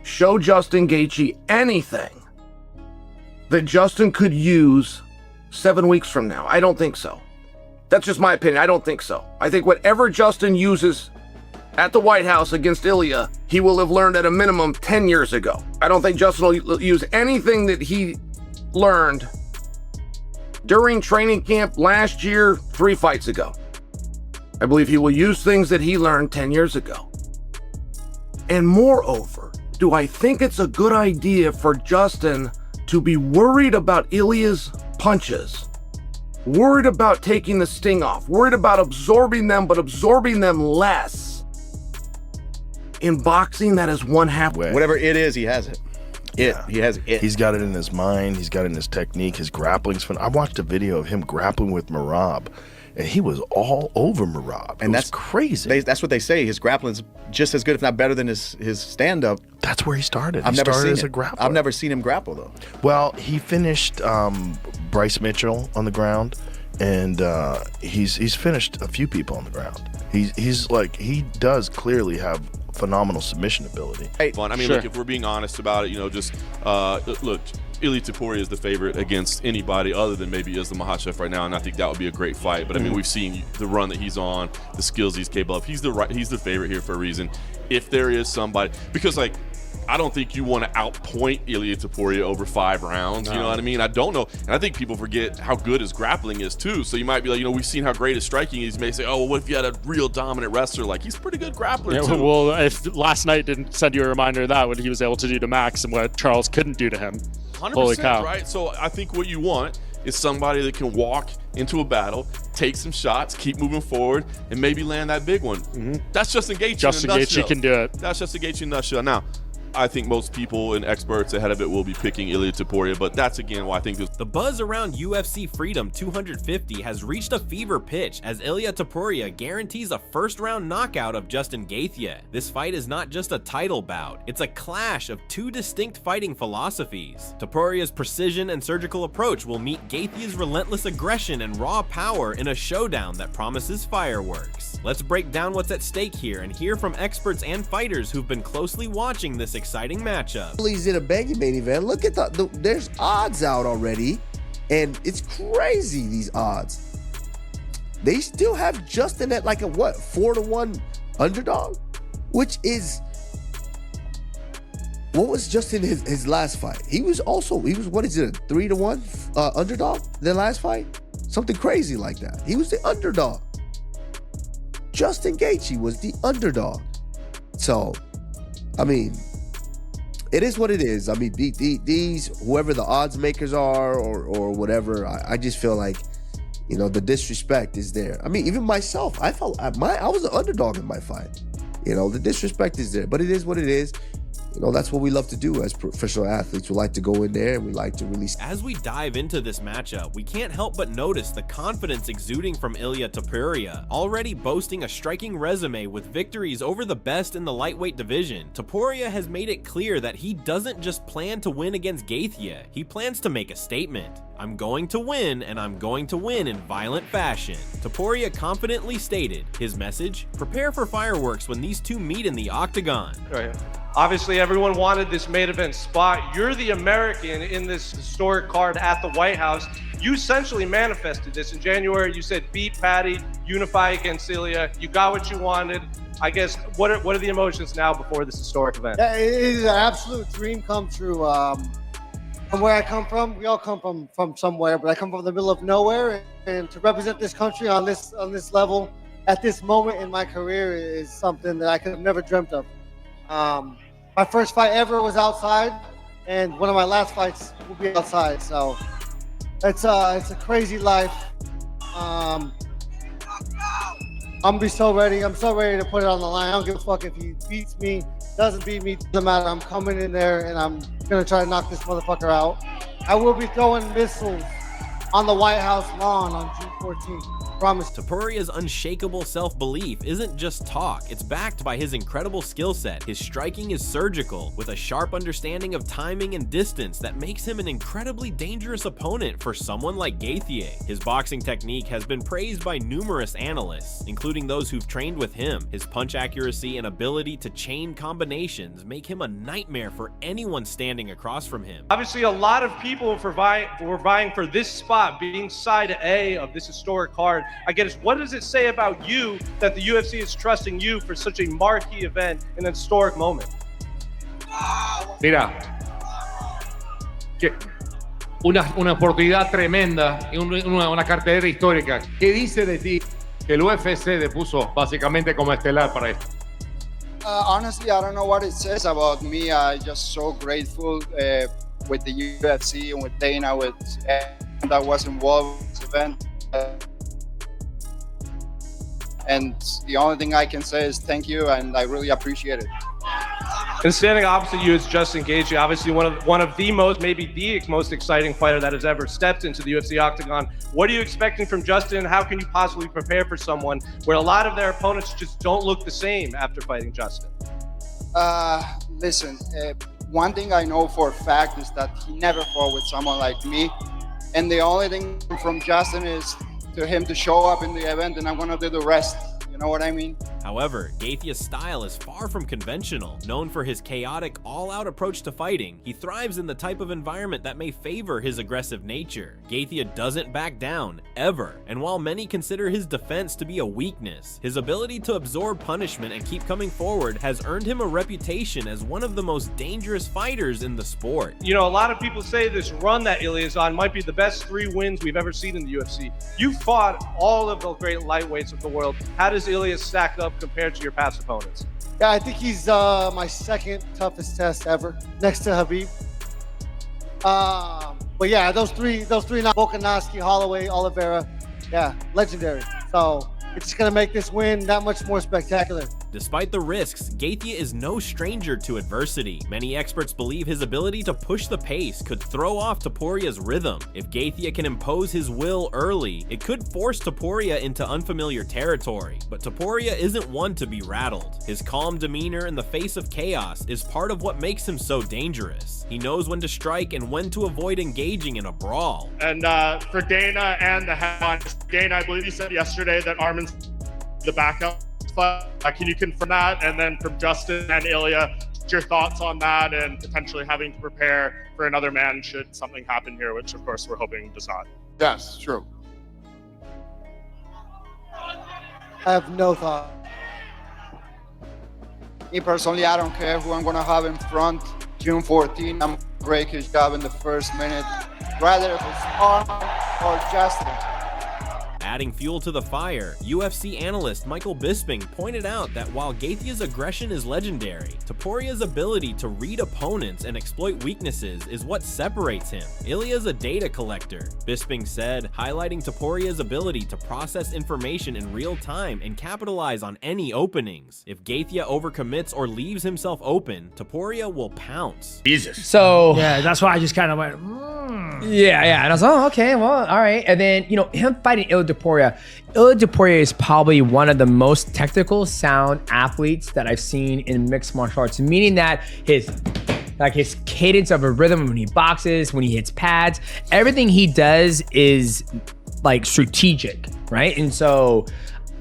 show Justin Gaethje anything that Justin could use 7 weeks from now? I don't think so. That's just my opinion. I don't think so. I think whatever Justin uses at the White House against Ilia, he will have learned at a minimum 10 years ago. I don't think Justin will use anything that he learned during training camp last year, 3 fights ago. I believe he will use things that he learned 10 years ago. And moreover, do I think it's a good idea for Justin to be worried about Ilia's punches, worried about taking the sting off, worried about absorbing them, but absorbing them less? In boxing, that is one half. Whatever it is, he has it. He has it. He's got it in his mind. He's got it in his technique. His grappling's fun. I watched a video of him grappling with Merab, and he was all over Merab. And that's crazy. That's what they say. His grappling's just as good, if not better, than his stand-up. That's where he started. I've never seen as a grappler. I've never seen him grapple, though. Well, he finished Bryce Mitchell on the ground, and he's finished a few people on the ground. He's like, he does clearly have phenomenal submission ability. Fun. I mean, look, if we're being honest about it, you know, just look, Ilia Topuria is the favorite against anybody other than maybe Islam Makhachev right now, and I think that would be a great fight. But I mean, we've seen the run that he's on, the skills he's capable of. He's the favorite here for a reason. If there is somebody, because like, I don't think you want to outpoint Ilia Topuria over 5 rounds. You know what I mean? I don't know. And I think people forget how good his grappling is, too. So you might be like, you know, we've seen how great his striking is. You may say, oh, well, what if you had a real dominant wrestler? Like, he's a pretty good grappler, too. Well, if last night didn't send you a reminder of that, what he was able to do to Max and what Charles couldn't do to him. 100%, Holy cow. right? So I think what you want is somebody that can walk into a battle, take some shots, keep moving forward, and maybe land that big one. That's Justin Gaethje. Justin Gaethje can do it. That's Justin Gaethje in a nutshell. Now, I think most people and experts ahead of it will be picking Ilia Topuria, but that's again why I think the buzz around UFC Freedom 250 has reached a fever pitch as Ilia Topuria guarantees a first-round knockout of Justin Gaethje. This fight is not just a title bout, it's a clash of 2 distinct fighting philosophies. Topuria's precision and surgical approach will meet Gaethje's relentless aggression and raw power in a showdown that promises fireworks. Let's break down what's at stake here and hear from experts and fighters who've been closely watching this exciting matchup. He's in a banging main event. Look at there's odds out already, and it's crazy, these odds. They still have Justin at like a 4-1 underdog, which is, what was Justin his last fight? He was what is it, a 3-1 underdog their last fight? Something crazy like that. He was the underdog. Justin Gaethje was the underdog. So, I mean, it is what it is. I mean, these, whoever the odds makers are or whatever, I just feel like, you know, the disrespect is there. I mean, even myself, I was an underdog in my fight. You know, the disrespect is there, but it is what it is. You know, that's what we love to do as professional athletes. We like to go in there and we like to release. As we dive into this matchup, we can't help but notice the confidence exuding from Ilia Topuria, already boasting a striking resume with victories over the best in the lightweight division. Topuria has made it clear that he doesn't just plan to win against Gaethje, he plans to make a statement. I'm going to win, and I'm going to win in violent fashion. Topuria confidently stated, his message, prepare for fireworks when these two meet in the octagon. Right. Obviously, everyone wanted this main event spot. You're the American in this historic card at the White House. You essentially manifested this. In January, you said beat Patty, unify against Ilia. You got what you wanted. I guess, what are the emotions now before this historic event? Yeah, it is an absolute dream come true. From where I come from, we all come from somewhere, but I come from the middle of nowhere, and to represent this country on this level at this moment in my career is something that I could have never dreamt of. My first fight ever was outside, and one of my last fights will be outside. So it's a crazy life. I'm gonna be so ready. I'm so ready to put it on the line. I don't give a fuck if he beats me, doesn't beat me, doesn't matter. I'm coming in there and I'm gonna try to knock this motherfucker out. I will be throwing missiles on the White House lawn on June 14th promise. Topuria's unshakable self-belief isn't just talk, it's backed by his incredible skill set. His striking is surgical, with a sharp understanding of timing and distance that makes him an incredibly dangerous opponent for someone like Gaethje. His boxing technique has been praised by numerous analysts, including those who've trained with him. His punch accuracy and ability to chain combinations make him a nightmare for anyone standing across from him. Obviously, a lot of people were vying for this spot, being side A of this historic card. I guess, what does it say about you that the UFC is trusting you for such a marquee event in an historic moment? Mira, una oportunidad tremenda y una cartelera histórica. ¿Qué dice de ti que el UFC te puso básicamente como estelar para esto? Honestly, I don't know what it says about me. I'm just so grateful with the UFC and with Dana, with everyone that was involved in this event. And the only thing I can say is thank you, and I really appreciate it. And standing opposite you is Justin Gaethje, obviously one of the most, maybe the most exciting fighter that has ever stepped into the UFC octagon. What are you expecting from Justin, and how can you possibly prepare for someone where a lot of their opponents just don't look the same after fighting Justin? Listen, one thing I know for a fact is that he never fought with someone like me. And the only thing from Justin is to him to show up in the event, and I'm gonna do the rest. You know what I mean? However, Gaethje's style is far from conventional. Known for his chaotic, all-out approach to fighting, he thrives in the type of environment that may favor his aggressive nature. Gaethje doesn't back down, ever, and while many consider his defense to be a weakness, his ability to absorb punishment and keep coming forward has earned him a reputation as one of the most dangerous fighters in the sport. You know, a lot of people say this run that Ilia is on might be the best 3 wins we've ever seen in the UFC. You fought all of the great lightweights of the world. How does Ilia stack up compared to your past opponents? Yeah, I think he's my second toughest test ever, next to Khabib. But yeah, those three, Volkanovski, Holloway, Oliveira, yeah, legendary. So it's just gonna make this win that much more spectacular. Despite the risks, Gaethje is no stranger to adversity. Many experts believe his ability to push the pace could throw off Topuria's rhythm. If Gaethje can impose his will early, it could force Topuria into unfamiliar territory. But Topuria isn't one to be rattled. His calm demeanor in the face of chaos is part of what makes him so dangerous. He knows when to strike and when to avoid engaging in a brawl. And for Dana and the headline, Dana, I believe you said yesterday that Armin's the backup. Can you confirm that? And then from Justin and Ilia, your thoughts on that and potentially having to prepare for another man should something happen here, which of course we're hoping does not. Yes, true. I have no thought. Me personally, I don't care who I'm gonna have in front. June 14, I'm gonna break his job in the first minute, rather if it's Armin or Justin. Adding fuel to the fire, UFC analyst Michael Bisping pointed out that while Gaethje's aggression is legendary, Topuria's ability to read opponents and exploit weaknesses is what separates him. Ilia's a data collector, Bisping said, highlighting Topuria's ability to process information in real time and capitalize on any openings. If Gaethje overcommits or leaves himself open, Topuria will pounce. Jesus. So yeah, that's why I just kind of went, yeah, and I was like, oh, okay, well, all right. And then, you know, him fighting Ilia Topuria is probably one of the most technical, sound athletes that I've seen in mixed martial arts, meaning that his cadence of a rhythm when he boxes, when he hits pads, everything he does is like strategic, right? And so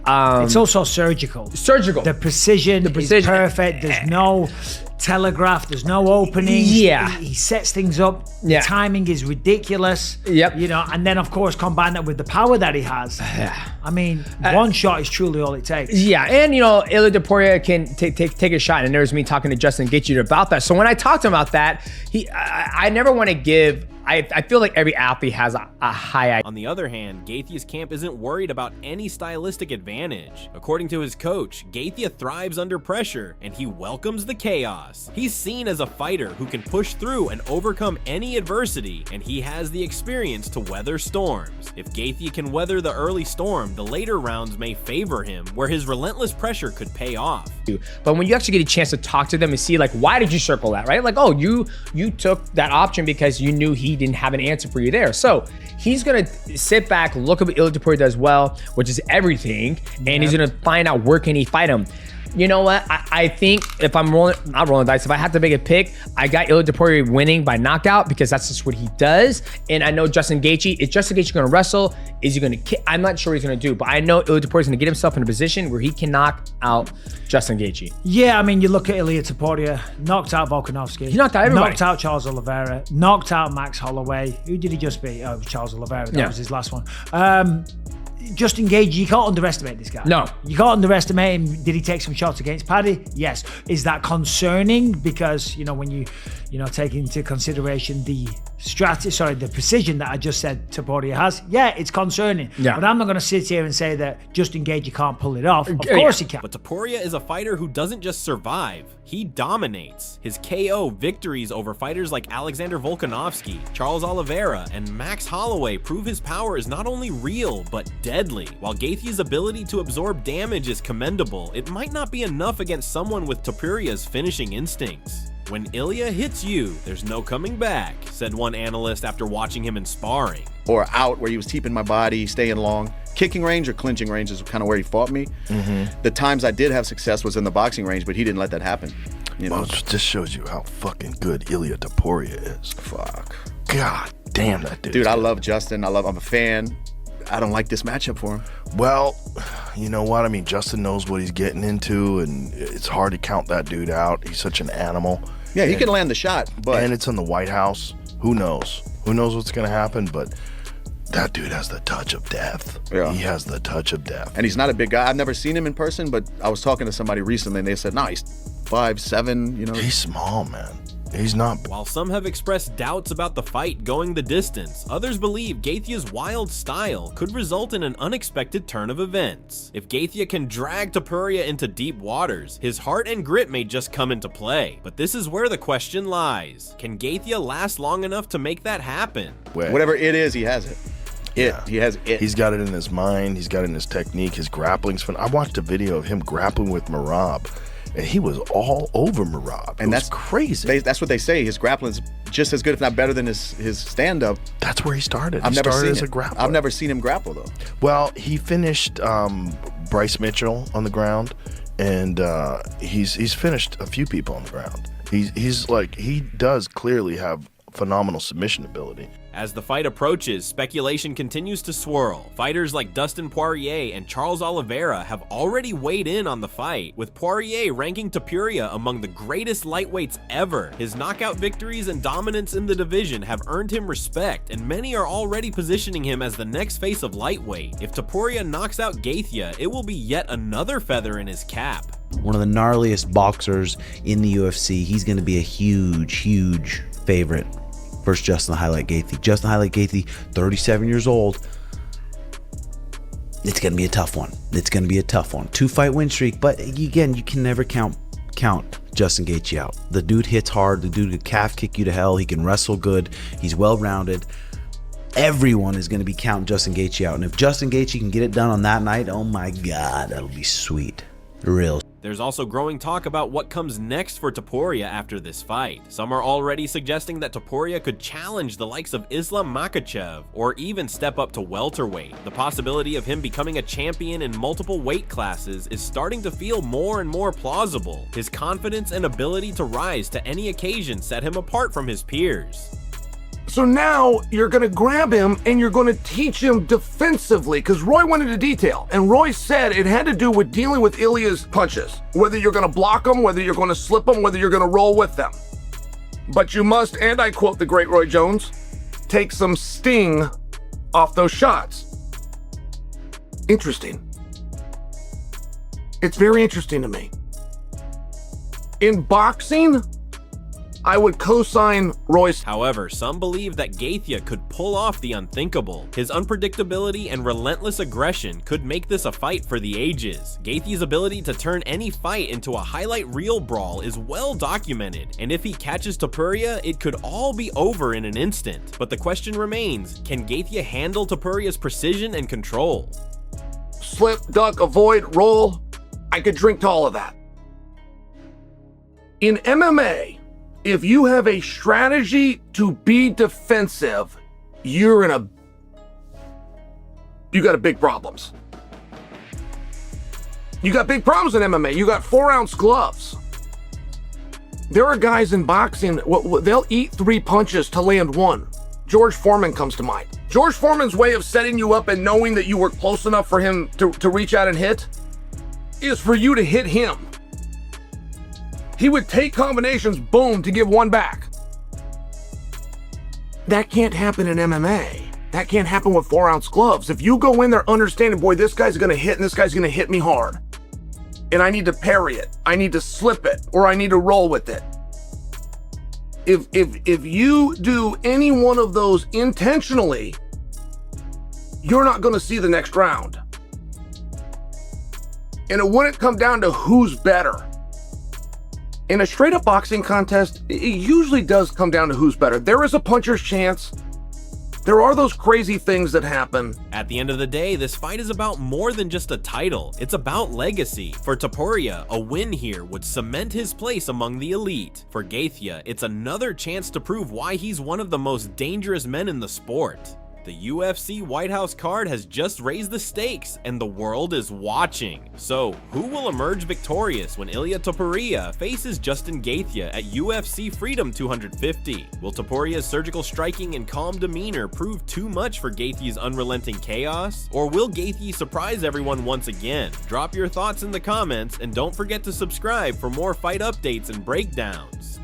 it's also surgical. The precision is perfect. There's no telegraph, there's no openings. Yeah. He sets things up. Yeah. The timing is ridiculous. Yep. You know, and then of course combine that with the power that he has. I mean, one shot is truly all it takes. Yeah, and you know, Ilia Topuria can take a shot, and there's me talking to Justin Gaethje about that. So when I talked to him about that, I never want to give. I feel like every athlete has a high. On the other hand, Gaethje's camp isn't worried about any stylistic advantage. According to his coach, Gaethje thrives under pressure, and he welcomes the chaos. He's seen as a fighter who can push through and overcome any adversity, and he has the experience to weather storms. If Gaethje can weather the early storm, the later rounds may favor him, where his relentless pressure could pay off. But when you actually get a chance to talk to them and see, like, why did you circle that, right? Like, oh, you took that option because you knew he he didn't have an answer for you there. So he's gonna sit back, look at what Ilia Topuria does well, which is everything, and he's gonna find out where can he fight him. You know what? I think if I'm not rolling dice, if I have to make a pick, I got Ilia Topuria winning by knockout because that's just what he does. And I know Justin Gaethje, is Justin Gaethje going to wrestle? Is he going to kick? I'm not sure what he's going to do, but I know Ilia Topuria is going to get himself in a position where he can knock out Justin Gaethje. Yeah, I mean, you look at Ilia Topuria, knocked out Volkanovski. He knocked out everybody. Knocked out Charles Oliveira, knocked out Max Holloway. Who did he just beat? Oh, Charles Oliveira. That was his last one. Justin Gaethje, you can't underestimate this guy. No. You can't underestimate him. Did he take some shots against Paddy? Yes. Is that concerning? Because, you know, when you take into consideration the the precision that I just said Topuria has, yeah, it's concerning. Yeah. But I'm not going to sit here and say that Justin Gaethje can't pull it off. Of course he can. But Topuria is a fighter who doesn't just survive, he dominates. His KO victories over fighters like Alexander Volkanovski, Charles Oliveira, and Max Holloway prove his power is not only real, but deadly. While Gaethje's ability to absorb damage is commendable, it might not be enough against someone with Topuria's finishing instincts. When Ilia hits you, there's no coming back, said one analyst after watching him in sparring. Or out where he was keeping my body, staying long. Kicking range or clinching range is kind of where he fought me. The times I did have success was in the boxing range, but he didn't let that happen. You know? Well, it just shows you how fucking good Ilia Topuria is. Fuck. God damn that dude. Dude, I love Justin. I'm a fan. I don't like this matchup for him. Well, you know what? I mean, Justin knows what he's getting into, and it's hard to count that dude out. He's such an animal. Yeah, he can land the shot, but... And it's in the White House. Who knows? Who knows what's going to happen? But that dude has the touch of death. Yeah. He has the touch of death. And he's not a big guy. I've never seen him in person, but I was talking to somebody recently, and they said, no, he's 5'7", you know? He's small, man. He's not. While some have expressed doubts about the fight going the distance, others believe Gaethje's wild style could result in an unexpected turn of events. If Gaethje can drag Topuria into deep waters, his heart and grit may just come into play. But this is where the question lies. Can Gaethje last long enough to make that happen? Whatever it is, he has it. He has it. He's got it in his mind. He's got it in his technique. His grappling's fun. I watched a video of him grappling with Merab, and he was all over Merab. And that's crazy. That's what they say. His grappling's just as good, if not better, than his stand-up. That's where he started. I've never seen as a it. grappler. I've never seen him grapple though. Well, he finished Bryce Mitchell on the ground, and he's finished a few people on the ground. He does clearly have phenomenal submission ability. As the fight approaches, speculation continues to swirl. Fighters like Dustin Poirier and Charles Oliveira have already weighed in on the fight, with Poirier ranking Topuria among the greatest lightweights ever. His knockout victories and dominance in the division have earned him respect, and many are already positioning him as the next face of lightweight. If Topuria knocks out Gaethje, it will be yet another feather in his cap. One of the gnarliest boxers in the UFC. He's going to be a huge, huge favorite versus Justin Highlight Gaethje. Justin Highlight Gaethje, 37 years old. It's going to be a tough one. It's going to be a tough one. 2-fight win streak, but again, you can never count Justin Gaethje out. The dude hits hard. The dude can calf kick you to hell. He can wrestle good. He's well-rounded. Everyone is going to be counting Justin Gaethje out. And if Justin Gaethje can get it done on that night, oh my God, that'll be sweet. Real. There's also growing talk about what comes next for Topuria after this fight. Some are already suggesting that Topuria could challenge the likes of Islam Makhachev or even step up to welterweight. The possibility of him becoming a champion in multiple weight classes is starting to feel more and more plausible. His confidence and ability to rise to any occasion set him apart from his peers. So now you're going to grab him and you're going to teach him defensively, because Roy went into detail, and Roy said it had to do with dealing with Ilia's punches, whether you're going to block them, whether you're going to slip them, whether you're going to roll with them. But you must, and I quote the great Roy Jones, take some sting off those shots. Interesting. It's very interesting to me. In boxing, I would co-sign Royce. However, some believe that Gaethje could pull off the unthinkable. His unpredictability and relentless aggression could make this a fight for the ages. Gaethje's ability to turn any fight into a highlight reel brawl is well documented, and if he catches Topuria, it could all be over in an instant. But the question remains, can Gaethje handle Topuria's precision and control? Slip, duck, avoid, roll. I could drink to all of that. In MMA, If you have a strategy to be defensive, you got big problems. You got big problems in MMA. You got 4-ounce gloves. There are guys in boxing, they'll eat 3 punches to land 1. George Foreman comes to mind. George Foreman's way of setting you up and knowing that you were close enough for him to reach out and hit is for you to hit him. He would take combinations, boom, to give 1 back. That can't happen in MMA. That can't happen with 4-ounce gloves. If you go in there understanding, boy, this guy's gonna hit and this guy's gonna hit me hard, and I need to parry it, I need to slip it, or I need to roll with it. If you do any one of those intentionally, you're not gonna see the next round. And it wouldn't come down to who's better. In a straight up boxing contest, it usually does come down to who's better. There is a puncher's chance. There are those crazy things that happen. At the end of the day, this fight is about more than just a title. It's about legacy. For Topuria, a win here would cement his place among the elite. For Gaethje, it's another chance to prove why he's one of the most dangerous men in the sport. The UFC White House card has just raised the stakes, and the world is watching. So, who will emerge victorious when Ilia Topuria faces Justin Gaethje at UFC Freedom 250? Will Topuria's surgical striking and calm demeanor prove too much for Gaethje's unrelenting chaos? Or will Gaethje surprise everyone once again? Drop your thoughts in the comments, and don't forget to subscribe for more fight updates and breakdowns.